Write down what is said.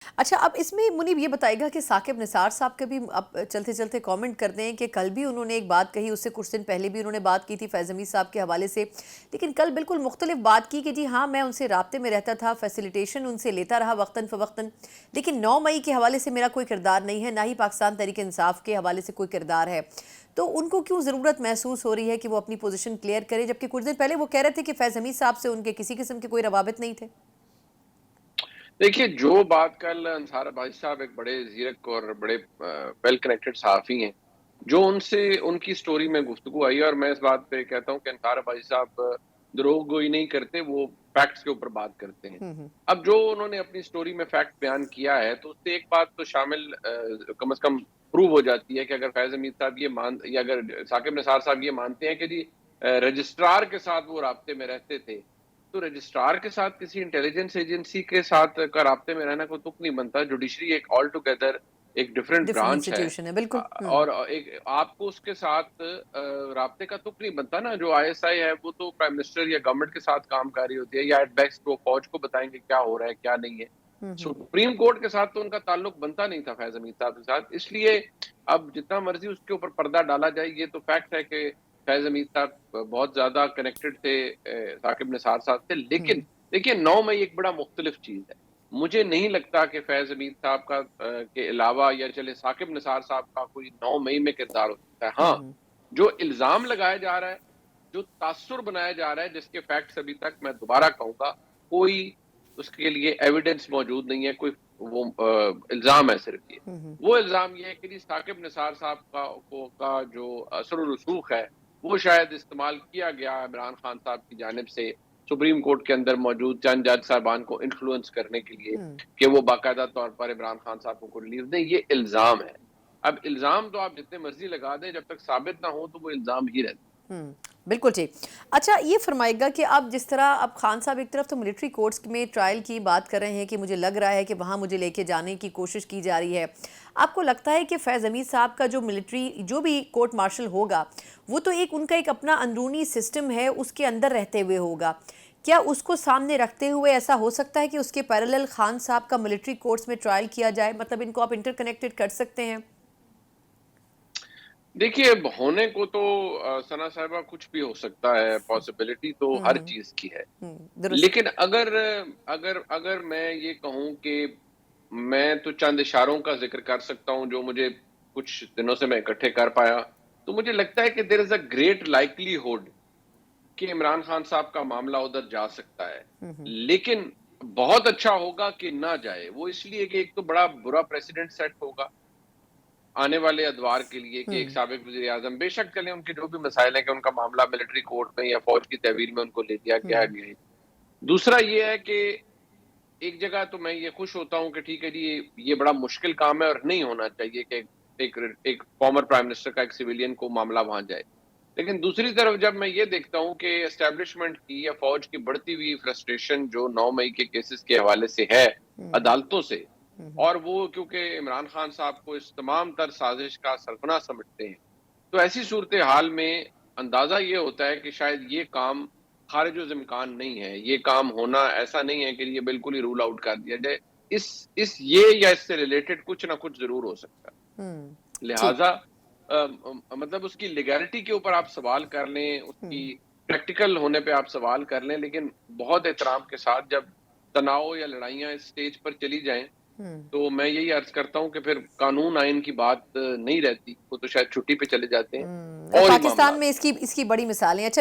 اچھا، اب اس میں منیب یہ بتائے گا کہ ثاقب نثار صاحب کے بھی اب چلتے چلتے کامنٹ کرتے ہیں کہ کل بھی انہوں نے ایک بات کہی، اس سے کچھ دن پہلے بھی انہوں نے بات کی تھی فیض حمید صاحب کے حوالے سے، لیکن کل بالکل مختلف بات کی کہ جی ہاں میں ان سے رابطے میں رہتا تھا، فیسیلیٹیشن ان سے لیتا رہا وقتاً فوقتاً، لیکن 9 مئی کے حوالے سے میرا کوئی کردار نہیں ہے، نہ ہی پاکستان تحریک انصاف کے حوالے سے کوئی کردار ہے۔ تو ان کو کیوں ضرورت محسوس ہو رہی ہے کہ وہ اپنی پوزیشن کلیئر کرے، جبکہ کچھ دن پہلے وہ کہہ رہے تھے کہ فیض حمید صاحب سے ان کے کسی قسم کے کوئی روابط نہیں تھے؟ دیکھیے، جو بات کل انصار عباسی صاحب ایک بڑے زیرک اور بڑے ویل کنیکٹڈ صحافی ہیں، جو ان کی سٹوری میں گفتگو آئی، اور میں اس بات پہ کہتا ہوں کہ انصار عباسی صاحب دروغ گوئی نہیں کرتے، وہ فیکٹس کے اوپر بات کرتے ہیں۔ اب جو انہوں نے اپنی سٹوری میں فیکٹ بیان کیا ہے، تو اس سے ایک بات تو شامل کم از کم پروو ہو جاتی ہے کہ اگر فیض حمید صاحب یا اگر ثاقب نثار صاحب یہ مانتے ہیں کہ جی رجسٹرار کے ساتھ وہ رابطے میں رہتے تھے، تو رجسٹرار کے ساتھ کسی انٹیلیجنس ایجنسی کے ساتھ کا رابطے میں رہنا کوئی تک نہیں بنتا۔ جوڈیشری ایک آل ٹوگیدر ایک ڈیفرنٹ ڈیفرنٹ برانچ ہے، انسٹیٹیوشن ہے، بالکل۔ اور آپ کو اس کے ساتھ رابطے کا تک نہیں بنتا نا۔ جو آئی ایس آئی ہے وہ تو پرائم منسٹر یا گورنمنٹ کے ساتھ کام کر رہی ہوتی ہے، یا ایٹ بیسٹ وہ فوج کو بتائیں گے کیا ہو رہا ہے کیا نہیں ہے۔ سپریم کورٹ کے ساتھ تو ان کا تعلق بنتا نہیں تھا فیض حمید صاحب کے ساتھ، اس لیے اب جتنا مرضی اس کے اوپر پردہ ڈالا جائے، یہ تو فیکٹ ہے کہ فیض حمید صاحب بہت زیادہ کنیکٹڈ تھے ثاقب نثار صاحب سے۔ لیکن دیکھیے، 9 مئی ایک بڑا مختلف چیز ہے۔ مجھے نہیں لگتا کہ فیض حمید صاحب کا کے علاوہ یا چلے ثاقب نثار صاحب کا کوئی 9 مئی میں کردار ہو سکتا ہے۔ ہاں، جو الزام لگایا جا رہا ہے، جو تاثر بنایا جا رہا ہے، جس کے فیکٹس ابھی تک میں دوبارہ کہوں گا کوئی اس کے لیے ایویڈنس موجود نہیں ہے، کوئی وہ الزام ہے صرف یہ۔ وہ الزام یہ ہے کہ جی ثاقب نثار صاحب کا جو اثر و رسوخ ہے، وہ شاید استعمال کیا گیا عمران خان صاحب کی جانب سے سپریم کورٹ کے اندر موجود چند جج صاحبان کو انفلوئنس کرنے کے لیے کہ وہ باقاعدہ طور پر عمران خان صاحب کو ریلیف دیں۔ یہ الزام ہے۔ اب الزام تو آپ جتنے مرضی لگا دیں، جب تک ثابت نہ ہو تو وہ الزام ہی رہتا ہے۔ بالکل ٹھیک۔ اچھا، یہ فرمائے گا کہ اب جس طرح اب خان صاحب ایک طرف تو ملٹری کورٹس میں ٹرائل کی بات کر رہے ہیں کہ مجھے لگ رہا ہے کہ وہاں مجھے لے کے جانے کی کوشش کی جا رہی ہے، آپ کو لگتا ہے کہ فیض حمید صاحب کا جو ملٹری جو بھی کورٹ مارشل ہوگا وہ تو ان کا ایک اپنا اندرونی سسٹم ہے، اس کے اندر رہتے ہوئے ہوگا، کیا اس کو سامنے رکھتے ہوئے ایسا ہو سکتا ہے کہ اس کے پیرالل خان صاحب کا ملٹری کورٹس میں ٹرائل کیا جائے؟ مطلب ان کو آپ انٹر کنیکٹڈ کر سکتے ہیں؟ دیکھیے، ہونے کو تو ثنا صاحبہ کچھ بھی ہو سکتا ہے، پاسبلٹی تو ہر چیز کی ہے۔ درست۔ لیکن اگر میں یہ کہوں کہ میں تو چند اشاروں کا ذکر کر سکتا ہوں جو مجھے کچھ دنوں سے میں اکٹھے کر پایا، تو مجھے لگتا ہے کہ دیر از اے گریٹ لائکلی ہوڈ کہ عمران خان صاحب کا معاملہ ادھر جا سکتا ہے۔ لیکن بہت اچھا ہوگا کہ نہ جائے، وہ اس لیے کہ ایک تو بڑا برا پریسیڈنٹ سیٹ ہوگا آنے والے ادوار کے لیے کہ ایک سابق وزیر اعظم، بے شک چلیں ان کے جو بھی مسائل ہیں کہ ان کا معاملہ ملٹری کورٹ میں یا فوج کی تحویل میں ان کو لے دیا گیا ہے۔ دوسرا یہ ہے کہ ایک جگہ تو میں یہ خوش ہوتا ہوں کہ ٹھیک ہے جی یہ بڑا مشکل کام ہے اور نہیں ہونا چاہیے کہ ایک فارمر پرائم منسٹر کا ایک سویلین کو معاملہ وہاں جائے۔ لیکن دوسری طرف جب میں یہ دیکھتا ہوں کہ اسٹیبلشمنٹ کی یا فوج کی بڑھتی ہوئی فرسٹریشن جو 9 مئی کے کیسز کے حوالے سے ہے عدالتوں سے، اور وہ کیونکہ عمران خان صاحب کو اس تمام تر سازش کا سرغنہ سمجھتے ہیں، تو ایسی صورتحال میں اندازہ یہ ہوتا ہے کہ شاید یہ کام خارج الامکان نہیں ہے، یہ کام ہونا ایسا نہیں ہے کہ یہ بالکل ہی رول آؤٹ کر دیا جائے۔ یہ یا اس سے ریلیٹڈ کچھ نہ کچھ ضرور ہو سکتا ہے۔ ٹھیک۔ لہٰذا مطلب اس کی لیگیلٹی کے اوپر آپ سوال کر لیں، اس کی پریکٹیکل ہونے پہ آپ سوال کر لیں، لیکن بہت احترام کے ساتھ جب تناؤ یا لڑائیاں اس سٹیج پر چلی جائیں تو میں یہی عرض کرتا ہوں کہ پھر قانون آئین کی بات نہیں رہتی، وہ تو شاید چھٹی پہ چلے جاتے ہیں اور ہی پاکستان معاملات میں ہوتے ہیں۔ اس کی بڑی مثالیں۔ اچھا